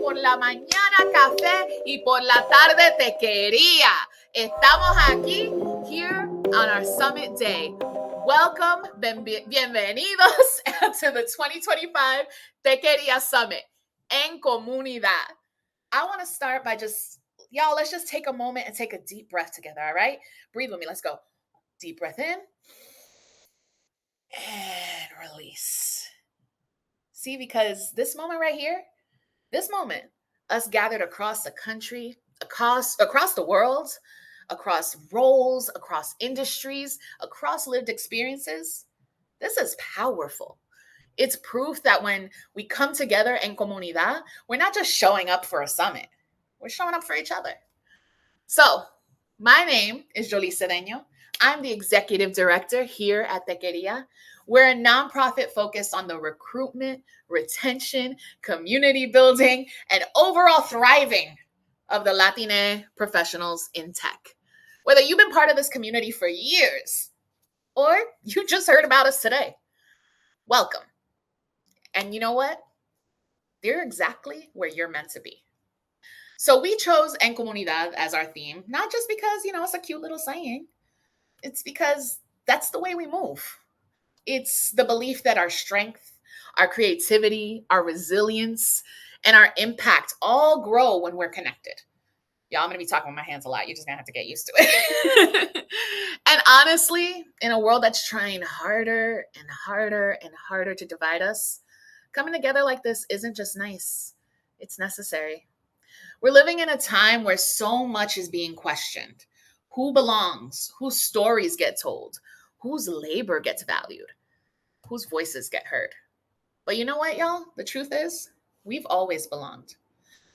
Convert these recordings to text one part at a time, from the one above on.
por la mañana café y por la tarde tequería. Estamos aquí, here on our summit day. Welcome, bienvenidos to the 2025 Techqueria Summit en comunidad. I want to start by y'all, let's just take a moment and take a deep breath together, all right? Breathe with me, let's go. Deep breath in and release. See, because this moment right here, us gathered across the country, across the world, across roles, across industries, across lived experiences, this is powerful. It's proof that when we come together en comunidad, we're not just showing up for a summit. We're showing up for each other. So, my name is Joliz Cedeño. I'm the executive director here at Techqueria. We're a nonprofit focused on the recruitment, retention, community building, and overall thriving of the Latiné professionals in tech. Whether you've been part of this community for years or you just heard about us today, welcome. And you know what? You're exactly where you're meant to be. So we chose En Comunidad as our theme, not just because, it's a cute little saying. It's because that's the way we move. It's the belief that our strength, our creativity, our resilience, and our impact all grow when we're connected. Y'all, I'm going to be talking with my hands a lot. You're just going to have to get used to it. And honestly, in a world that's trying harder and harder and harder to divide us, coming together like this isn't just nice. It's necessary. We're living in a time where so much is being questioned. Who belongs? Whose stories get told? Whose labor gets valued? Whose voices get heard? But you know what, y'all? The truth is, we've always belonged.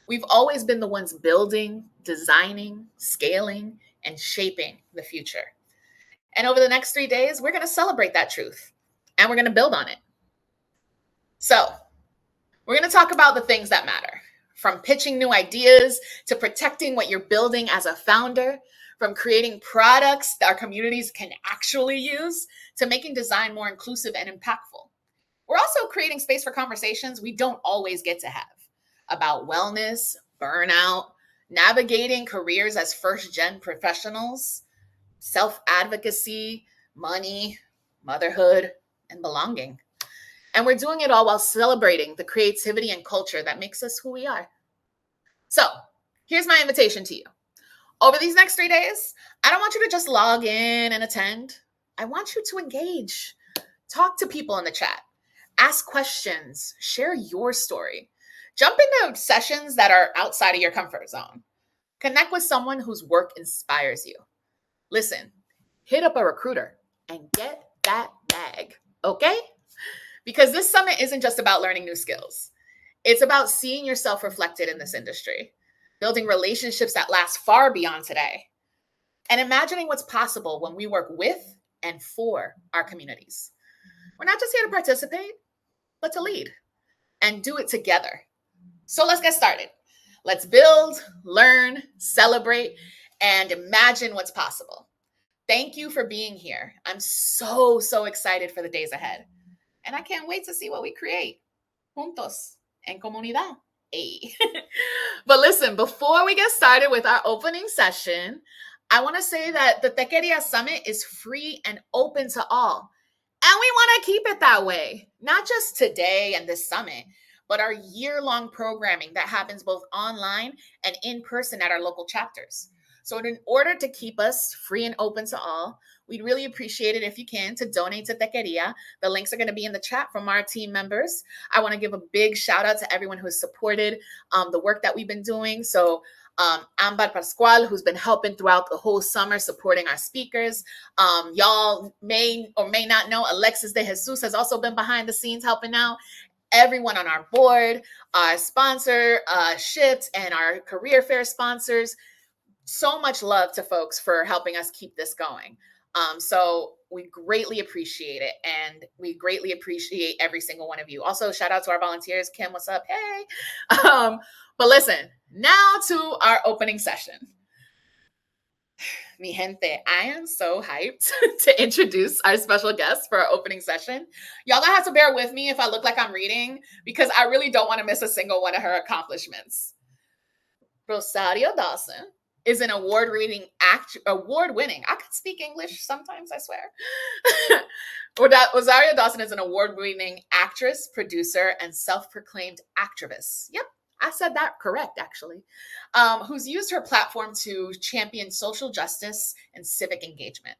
We've always been the ones building, designing, scaling, and shaping the future. And over the next 3 days, we're going to celebrate that truth, and we're going to build on it. So, we're going to talk about the things that matter, from pitching new ideas to protecting what you're building as a founder, from creating products that our communities can actually use to making design more inclusive and impactful. We're also creating space for conversations we don't always get to have about wellness, burnout, navigating careers as first-gen professionals, self-advocacy, money, motherhood, and belonging. And we're doing it all while celebrating the creativity and culture that makes us who we are. So here's my invitation to you. Over these next 3 days, I don't want you to just log in and attend. I want you to engage. Talk to people in the chat. Ask questions. Share your story. Jump into sessions that are outside of your comfort zone. Connect with someone whose work inspires you. Listen, hit up a recruiter and get that bag, okay? Because this summit isn't just about learning new skills. It's about seeing yourself reflected in this industry, building relationships that last far beyond today, and imagining what's possible when we work with and for our communities. We're not just here to participate, but to lead and do it together. So let's get started. Let's build, learn, celebrate, and imagine what's possible. Thank you for being here. I'm so excited for the days ahead. And I can't wait to see what we create. Juntos, en comunidad. Hey. But listen, before we get started with our opening session, I want to say that the Techqueria Summit is free and open to all. And we want to keep it that way. Not just today and this summit, but our year-long programming that happens both online and in person at our local chapters. So in order to keep us free and open to all, we'd really appreciate it if you can to donate to Techqueria. The links are going to be in the chat from our team members. I want to give a big shout out to everyone who has supported the work that we've been doing. So Ambar Pascual, who's been helping throughout the whole summer, supporting our speakers. Y'all may or may not know, Alexis de Jesus has also been behind the scenes helping out. Everyone on our board, our sponsor, Shipped, and our career fair sponsors. So much love to folks for helping us keep this going. So we greatly appreciate it. And we greatly appreciate every single one of you. Also, shout out to our volunteers. Kim, what's up? Hey. But listen, now to our opening session. Mi gente, I am so hyped to introduce our special guest for our opening session. Y'all gonna have to bear with me if I look like I'm reading because I really don't want to miss a single one of her accomplishments. Rosario Dawson is an award-winning I could speak English sometimes, I swear. Rosario Dawson is an award-winning actress, producer, and self-proclaimed activist. Yep, I said that correct, actually. Who's used her platform to champion social justice and civic engagement.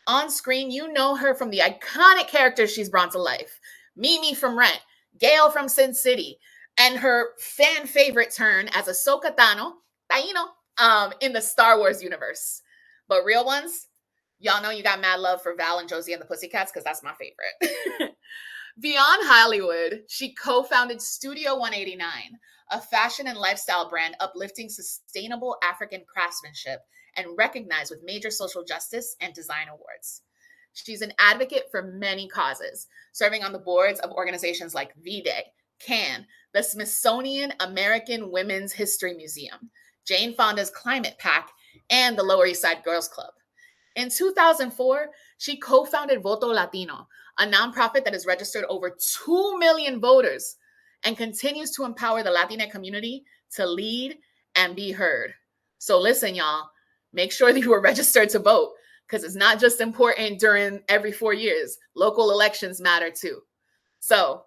On screen, you know her from the iconic characters she's brought to life. Mimi from Rent, Gail from Sin City, and her fan favorite turn as Ahsoka Taino, in the Star Wars universe. But real ones, y'all know you got mad love for Val and Josie and the Pussycats because that's my favorite. Beyond Hollywood, she co-founded Studio 189, a fashion and lifestyle brand uplifting sustainable African craftsmanship and recognized with major social justice and design awards. She's an advocate for many causes, serving on the boards of organizations like V-Day, CAN, the Smithsonian American Women's History Museum, Jane Fonda's Climate Pact, and the Lower East Side Girls Club. In 2004, she co-founded Voto Latino, a nonprofit that has registered over 2 million voters and continues to empower the Latiné community to lead and be heard. So listen, y'all, make sure that you are registered to vote because it's not just important during every 4 years. Local elections matter too. So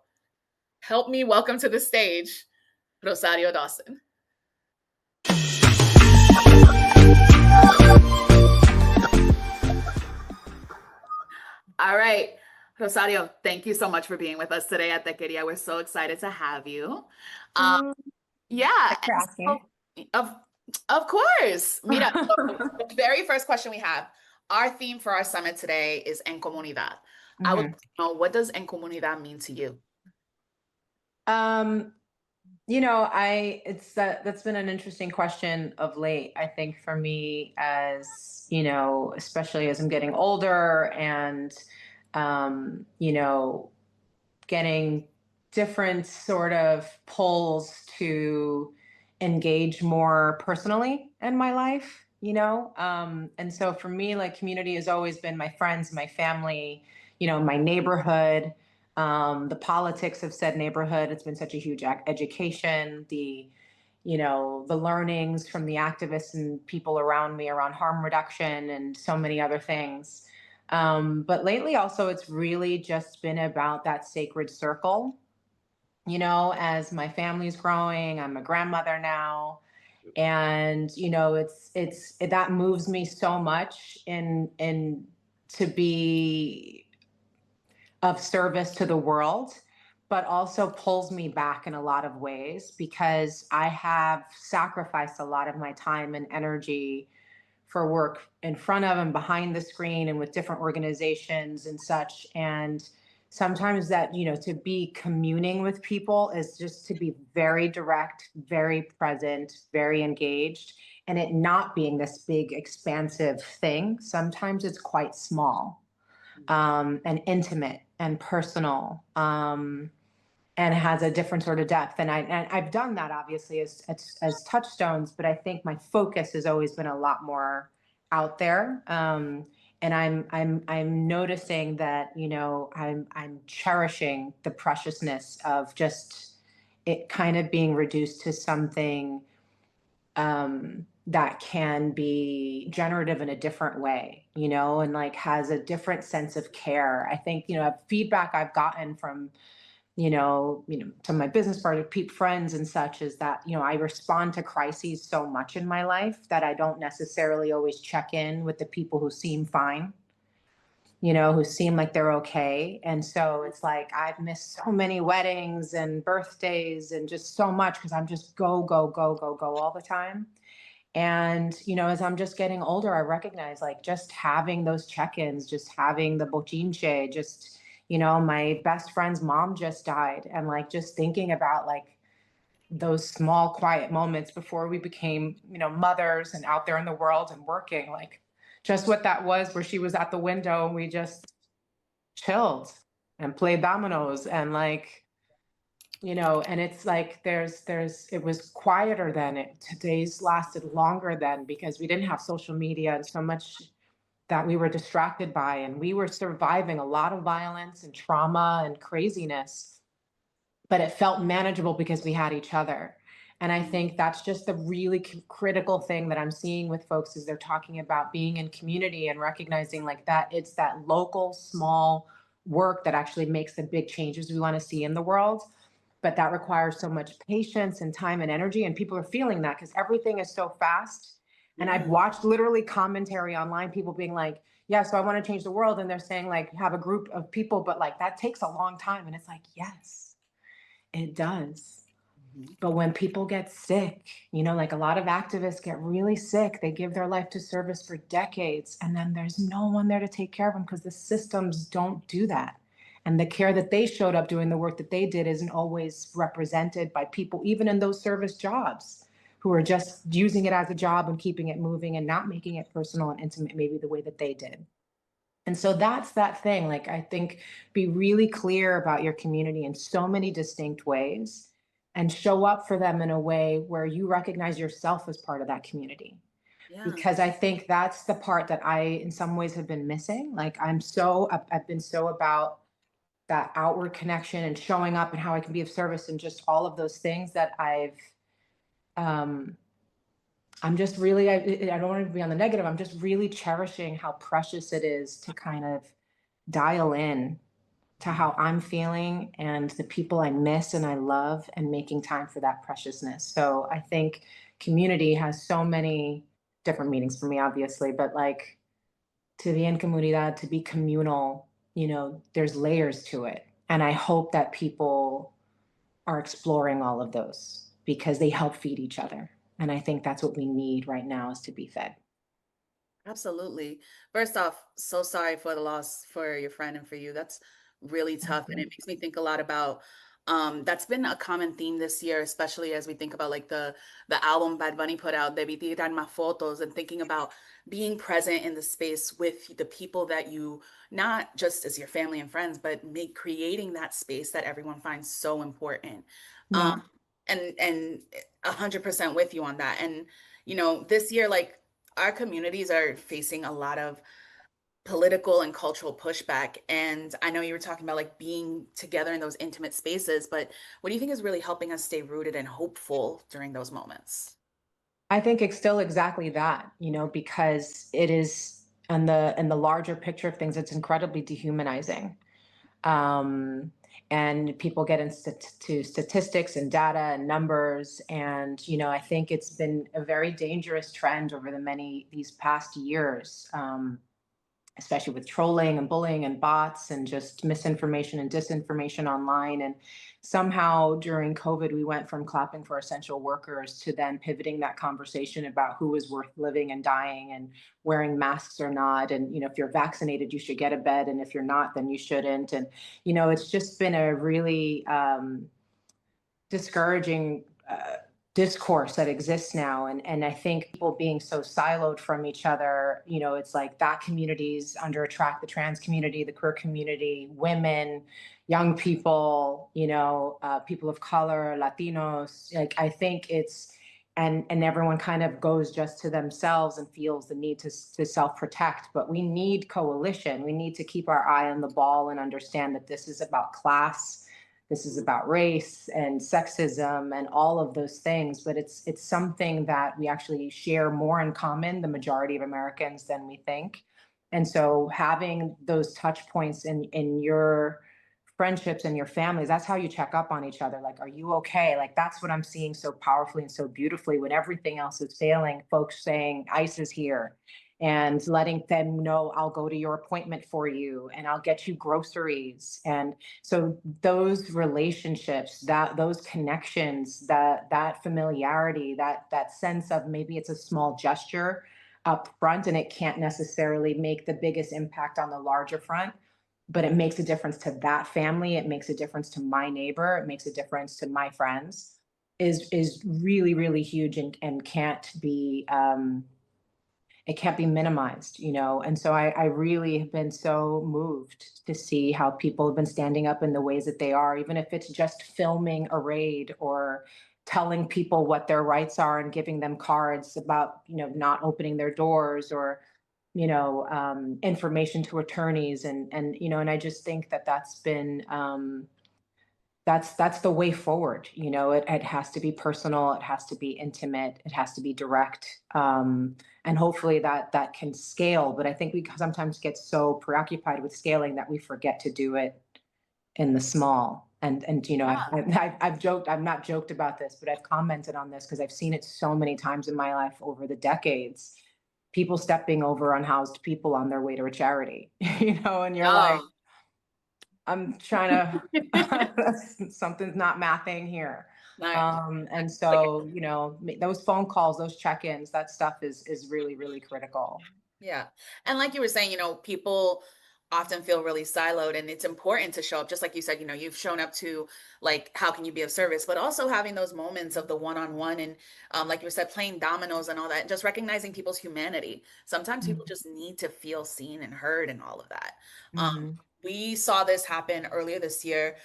help me welcome to the stage, Rosario Dawson. All right, Rosario, thank you so much for being with us today at Techqueria. We're so excited to have you. Yeah, for asking. Of course. Mira, the very first question we have, our theme for our summit today is En Comunidad. I would know, what does En Comunidad mean to you? That's been an interesting question of late. I think for me, as especially as I'm getting older and getting different sort of pulls to engage more personally in my life, and so for me, like, community has always been my friends, my family, my neighborhood, the politics of said neighborhood. It's been such a huge education, the learnings from the activists and people around me around harm reduction and so many other things. But lately also, it's really just been about that sacred circle. As my family's growing, I'm a grandmother now, and it's that moves me so much in to be of service to the world, but also pulls me back in a lot of ways because I have sacrificed a lot of my time and energy for work in front of and behind the screen and with different organizations and such. And sometimes that, to be communing with people is just to be very direct, very present, very engaged, and it not being this big, expansive thing. Sometimes it's quite small, and intimate and personal, and has a different sort of depth. And I've done that obviously as touchstones, but I think my focus has always been a lot more out there. And I'm noticing that, I'm cherishing the preciousness of just it kind of being reduced to something that can be generative in a different way, and like has a different sense of care. I think, feedback I've gotten from, some of my business partners, friends and such, is that, I respond to crises so much in my life that I don't necessarily always check in with the people who seem fine, who seem like they're okay. And so it's like, I've missed so many weddings and birthdays and just so much because I'm just go, go, go, go, go all the time. And, as I'm just getting older, I recognize, like, just having those check-ins, just having the bochinche, just, my best friend's mom just died. And like, just thinking about like those small, quiet moments before we became, mothers and out there in the world and working, like just what that was, where she was at the window and we just chilled and played dominoes and like And it's like it was quieter then. Today's lasted longer then because we didn't have social media and so much that we were distracted by, and we were surviving a lot of violence and trauma and craziness, but it felt manageable because we had each other. And I Mhm. think that's just the really critical thing that I'm seeing with folks is they're talking about being in community and recognizing like that it's that local small work that actually makes the big changes we want to see in the world. But that requires so much patience and time and energy, and people are feeling that because everything is so fast. And I've Yeah. watched literally commentary online, people being like, yeah, so I want to change the world, and they're saying like have a group of people, but like that takes a long time. And it's like, yes, it does. Mhm. But when people get sick, like a lot of activists get really sick, they give their life to service for decades, and then there's no one there to take care of them because the systems don't do that. And the care that they showed up doing the work that they did isn't always represented by people, even in those service jobs, who are just using it as a job and keeping it moving and not making it personal and intimate, maybe the way that they did. And so that's that thing. Like, I think be really clear about your community in so many distinct ways and show up for them in a way where you recognize yourself as part of that community. Yeah. Because I think that's the part that I, in some ways, have been missing. Like, I've been so about that outward connection and showing up and how I can be of service and just all of those things that um, I'm just really, I don't want to be on the negative. I'm just really cherishing how precious it is to kind of dial in to how I'm feeling and the people I miss and I love and making time for that preciousness. So I think community has so many different meanings for me, obviously, but like to be in comunidad, to be communal, there's layers to it. And I hope that people are exploring all of those because they help feed each other. And I think that's what we need right now is to be fed. Absolutely. First off, so sorry for the loss for your friend and for you. That's really Thank tough. And you. it makes me think a lot about that's been a common theme this year, especially as we think about like the album Bad Bunny put out, Debí tirar más fotos, and thinking about being present in the space with the people that you not just as your family and friends, but make creating that space that everyone finds so important. Um Yeah. and 100% with you on that. And this year, like our communities are facing a lot of political and cultural pushback. And I know you were talking about like being together in those intimate spaces, but what do you think is really helping us stay rooted and hopeful during those moments? I think it's still exactly that, because it is in the larger picture of things, it's incredibly dehumanizing. Um, and people get into statistics and data and numbers. And, I think it's been a very dangerous trend over these past years. Especially with trolling and bullying and bots and just misinformation and disinformation online. And somehow during COVID, we went from clapping for essential workers to then pivoting that conversation about who is worth living and dying and wearing masks or not. And, if you're vaccinated, you should get a bed. And if you're not, then you shouldn't. And, it's just been a really discouraging discourse that exists now. And I think people being so siloed from each other, it's like that communities under attract the trans community, the queer community, women, young people, people of color, Latinos. Like I think it's and everyone kind of goes just to themselves and feels the need to self-protect. But we need coalition. We need to keep our eye on the ball and understand that this is about class, this is Mhm. about race and sexism and all of those things, but it's something that we actually share more in common, the majority of Americans, than we think. And so having those touch points in your friendships and your families, that's how you check up on each other. Like, are you okay? Like, that's what I'm seeing so powerfully and so beautifully when everything else is failing, folks saying ICE is here and letting them know I'll go to your appointment for you and I'll get you groceries. And so those relationships, those connections, that familiarity, that sense of maybe it's a small gesture up front and it can't necessarily make the biggest impact on the larger front, but it makes a difference to that family, it makes a difference to my neighbor, it makes a difference to my friends, is really really huge and can't be it can't be minimized, you know. And so I really have been so moved to see how people have been standing up in the ways that they are, even if it's just filming a raid or telling people what their rights are and giving them cards about, you know, not opening their doors, or information to attorneys. And you know, and I just think that that's been that's the way forward. You know, it has to be personal, it has to be intimate, it has to be direct, and hopefully that can scale. But I think we sometimes get so preoccupied with scaling that we forget to do it in the small. And you know, Yeah. I've joked, I've not joked about this, but I've commented on this because I've seen it so many times in my life over the decades. People stepping over unhoused people on their way to a charity, you know, and you're like, Oh. I'm trying to, something's not mathing here. Not And like so, you know, those phone calls, those check-ins, that stuff is really, really critical. yeah. And like you were saying, people often feel really siloed, and it's important to show up. Just like you said, you've shown up to, like, how can you be of service, but also having those moments of the one-on-one, and like you said, playing dominoes and all that, and just recognizing people's humanity. Sometimes people just need to feel seen and heard and all of that. Mm-hmm. We saw this happen earlier this year,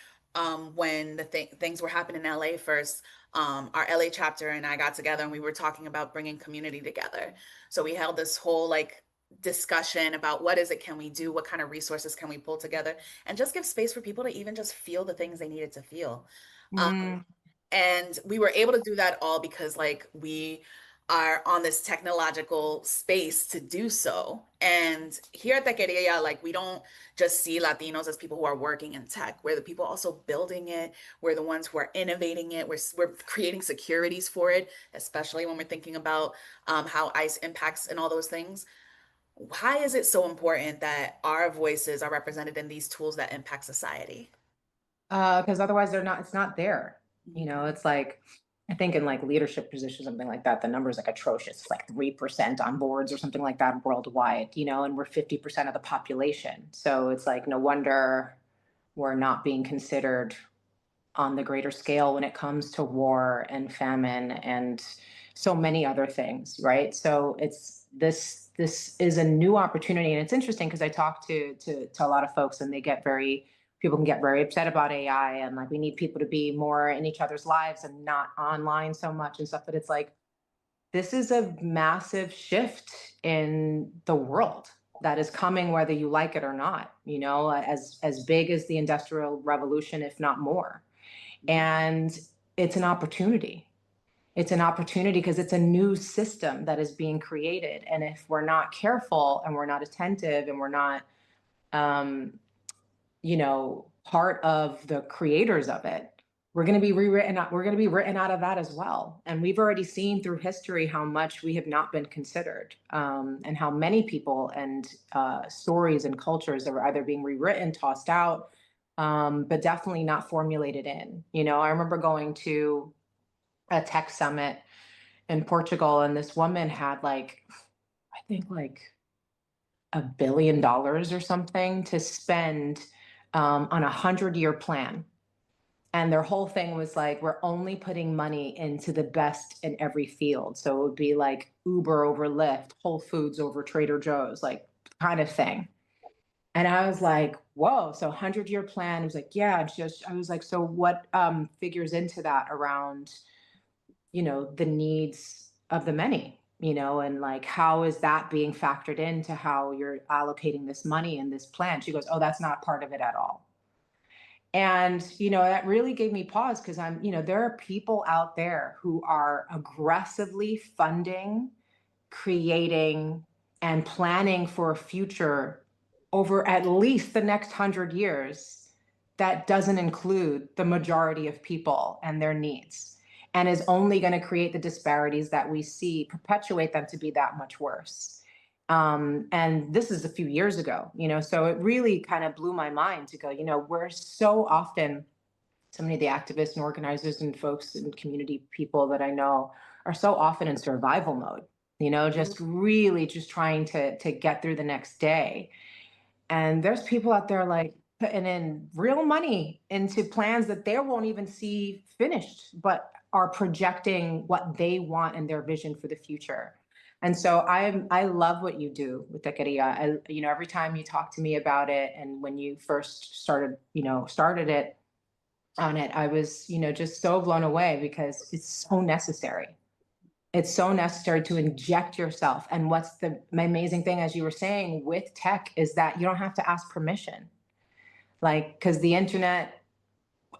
when things were happening in LA first. Our LA chapter and I got together, and we were talking about bringing community together. So we held this whole, like, discussion about what is it can we do, what kind of resources can we pull together, and just give space for people to even just feel the things they needed to feel. Um, Mm. and we were able to do that all because, like, we are on this technological space to do so. And here at Techqueria, like, we don't just see Latinos as people who are working in tech. We're the people also building it. We're the ones who are innovating it. We're creating securities for it, especially when we're thinking about how ICE impacts and all those things. Why is it so important that our voices are represented in these tools that impact society? Because otherwise they're not, it's not there. You Mhm. know, it's like, I think in like leadership positions, something like that, the number is like atrocious. It's like 3% on boards or something like that worldwide, you know, and we're 50% of the population. So it's like, no wonder we're not being considered on the greater scale when it comes to war and famine and so many other things, right? So it's this is a new opportunity. And it's interesting because I talk to a lot of folks, and they get very, people can get very upset about AI, and like, we need people to be more in each other's lives and not online so much and stuff. But it's like, this is a massive shift in the world that is coming, whether you like it or not, you know, as big as the industrial revolution, if not more. And it's an opportunity. It's an opportunity because it's a new system that is being created. And if we're not careful and we're not attentive and we're not, um, part of the creators of it, we're going to be rewritten. We're going to be written out of that as well. And we've already seen through history how much we have not been considered, and how many people and stories and cultures are either being rewritten, tossed out, but definitely not formulated in. You know, I remember going to a tech summit in Portugal, and this woman had like, I think like $1 billion or something to spend, on 100-year plan. And their whole thing was like, we're only putting money into the best in every field. So it would be like Uber over Lyft, Whole Foods over Trader Joe's, like, kind of thing. And I was like, whoa, so 100-year plan. It was like, yeah. And I was like, so what figures into that around, the needs of the many, and like, how is that being factored into how you're allocating this money in this plan? She goes, oh, that's not part of it at all. And, that really gave me pause, because there are people out there who are aggressively funding, creating, and planning for a future over at least the next 100 years that doesn't include the majority of people and their needs, and is only going to create the disparities that we see, perpetuate them to be that much worse. And this is a few years ago, so it really kind of blew my mind to go, we're so often, so many of the activists and organizers and folks and community people that I know are so often in survival mode, just really just trying to get through the next day. And there's people out there like putting in real money into plans that they won't even see finished, but are projecting what they want and their vision for the future. And so I love what you do with Tequeria. Every time you talk to me about it, and when you first started it on it, I was, just so blown away because it's so necessary. It's so necessary to inject yourself. And what's the amazing thing, as you were saying, with tech is that you don't have to ask permission. Like, because the internet,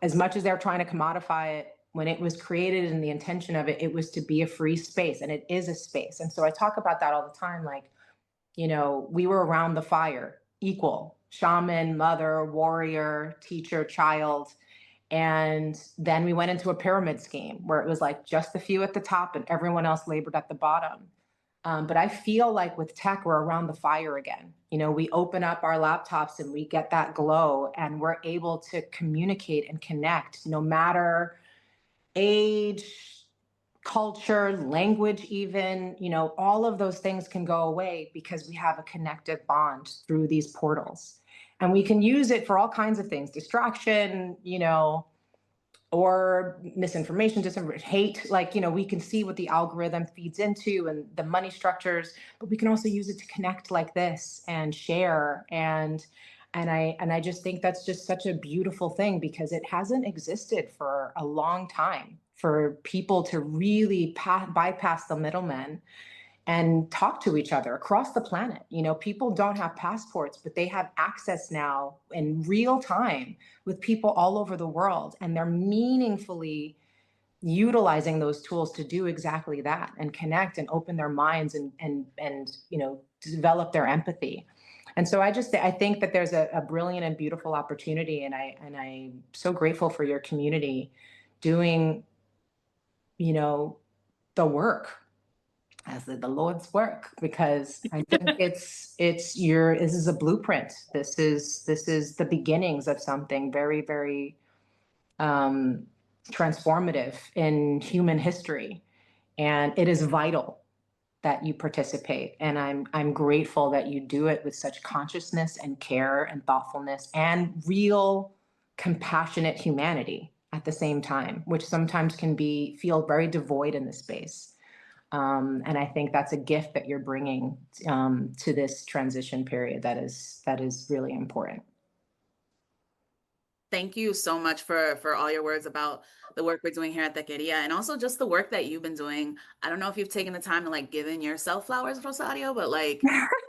as much as they're trying to commodify it, when it was created and the intention of it, it was to be a free space, and it is a space. And so I talk about that all the time. Like, we were around the fire, equal, shaman, mother, warrior, teacher, child. And then we went into a pyramid scheme where it was like just the few at the top and everyone else labored at the bottom. But I feel like with tech, we're around the fire again. We open up our laptops and we get that glow, and we're able to communicate and connect no matter age, culture, language, even, all of those things can go away because we have a connective bond through these portals. And we can use it for all kinds of things, distraction, or misinformation, hate. Like, we can see what the algorithm feeds into and the money structures, but we can also use it to connect like this and share. And I just think that's just such a beautiful thing, because it hasn't existed for a long time for people to really bypass the middlemen and talk to each other across the planet. People don't have passports, but they have access now in real time with people all over the world. And they're meaningfully utilizing those tools to do exactly that, and connect and open their minds and develop their empathy. And so I think that there's a brilliant and beautiful opportunity. And I'm so grateful for your community doing, the work, as the Lord's work, because I think this is a blueprint. This is the beginnings of something very, very transformative in human history. And it is vital that you participate. And I'm grateful that you do it with such consciousness and care and thoughtfulness and real compassionate humanity at the same time, which sometimes can feel very devoid in the space. And I think that's a gift that you're bringing to this transition period that is really important. Thank you so much for all your words about the work we're doing here at Techqueria, and also just the work that you've been doing. I don't know if you've taken the time to like giving yourself flowers, Rosario, but like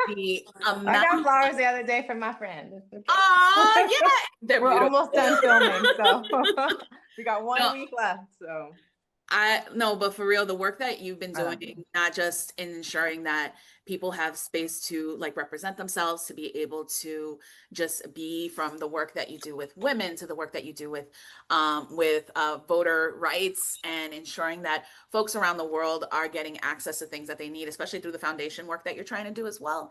the I got amount. flowers the other day from my friend. It's okay. Oh yeah, they're We're beautiful. almost done filming, so we got one No, week left. So I no, but for real, the work that you've been I love you. doing, not just in ensuring that people have space to like represent themselves, to be able to just be, from the work that you do with women to the work that you do with voter rights, and ensuring that folks around the world are getting access to things that they need, especially through the foundation work that you're trying to do as well.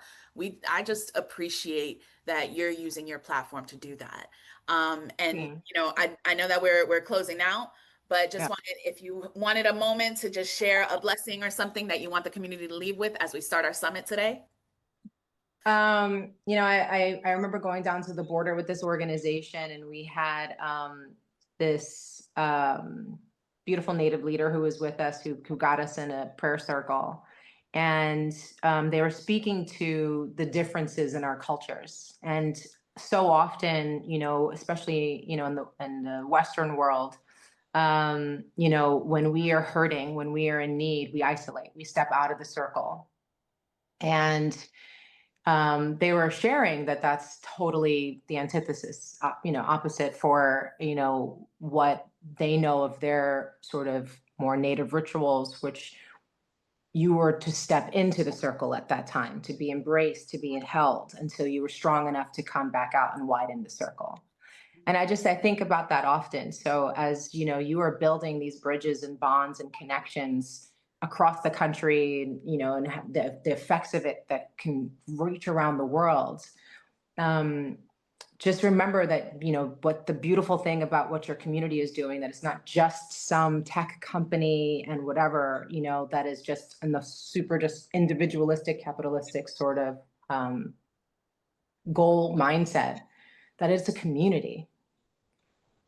I just appreciate that you're using your platform to do that. And Yeah. I know that we're closing out, but just Yeah. wanted, if you wanted a moment to just share a blessing or something that you want the community to leave with as we start our summit today. I remember going down to the border with this organization, and we had this beautiful Native leader who was with us, who got us in a prayer circle. And they were speaking to the differences in our cultures. And so often, especially, in the Western world, when we are hurting, when we are in need, we isolate, we step out of the circle. And they were sharing that that's totally the antithesis, opposite for, what they know of their sort of more native rituals, which you were to step into the circle at that time, to be embraced, to be held until you were strong enough to come back out and widen the circle. And I think about that often. So as you are building these bridges and bonds and connections across the country, and the effects of it that can reach around the world. Just remember that, what the beautiful thing about what your community is doing, that it's not just some tech company and whatever, that is just in the super just individualistic, capitalistic sort of goal mindset, that it's a community.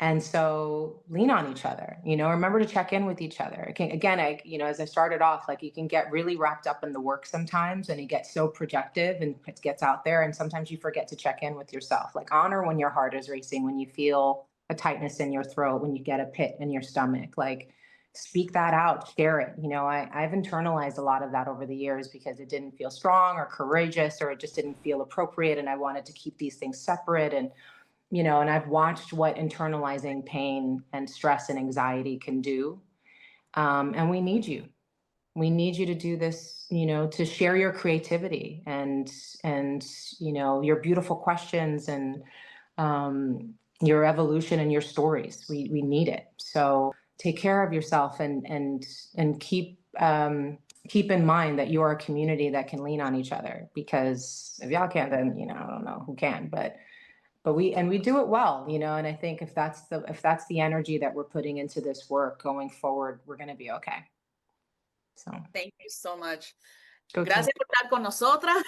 And so lean on each other, remember to check in with each other. Again, as I started off, like, you can get really wrapped up in the work sometimes, and you get so projective and it gets out there. And sometimes you forget to check in with yourself, like honor when your heart is racing, when you feel a tightness in your throat, when you get a pit in your stomach, like, speak that out, share it. I've internalized a lot of that over the years because it didn't feel strong or courageous, or it just didn't feel appropriate. And I wanted to keep these things separate. And I've watched what internalizing pain and stress and anxiety can do. And we need you. We need you to do this, to share your creativity and your beautiful questions and your evolution and your stories. We need it. So take care of yourself and keep in mind that you are a community that can lean on each other. Because if y'all can't, then I don't know who can. But we do it well, and I think if that's the energy that we're putting into this work going forward, we're going to be okay. So thank you so much. go team. Gracias por estar con nosotras.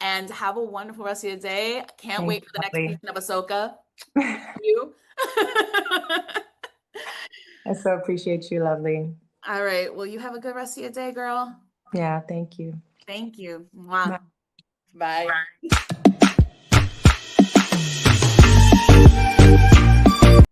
And have a wonderful rest of your day. Can't wait for the next season of Ahsoka. You. I so appreciate you, lovely. All right. Well, you have a good rest of your day, girl. Yeah, thank you. Thank you. Mwah. Bye.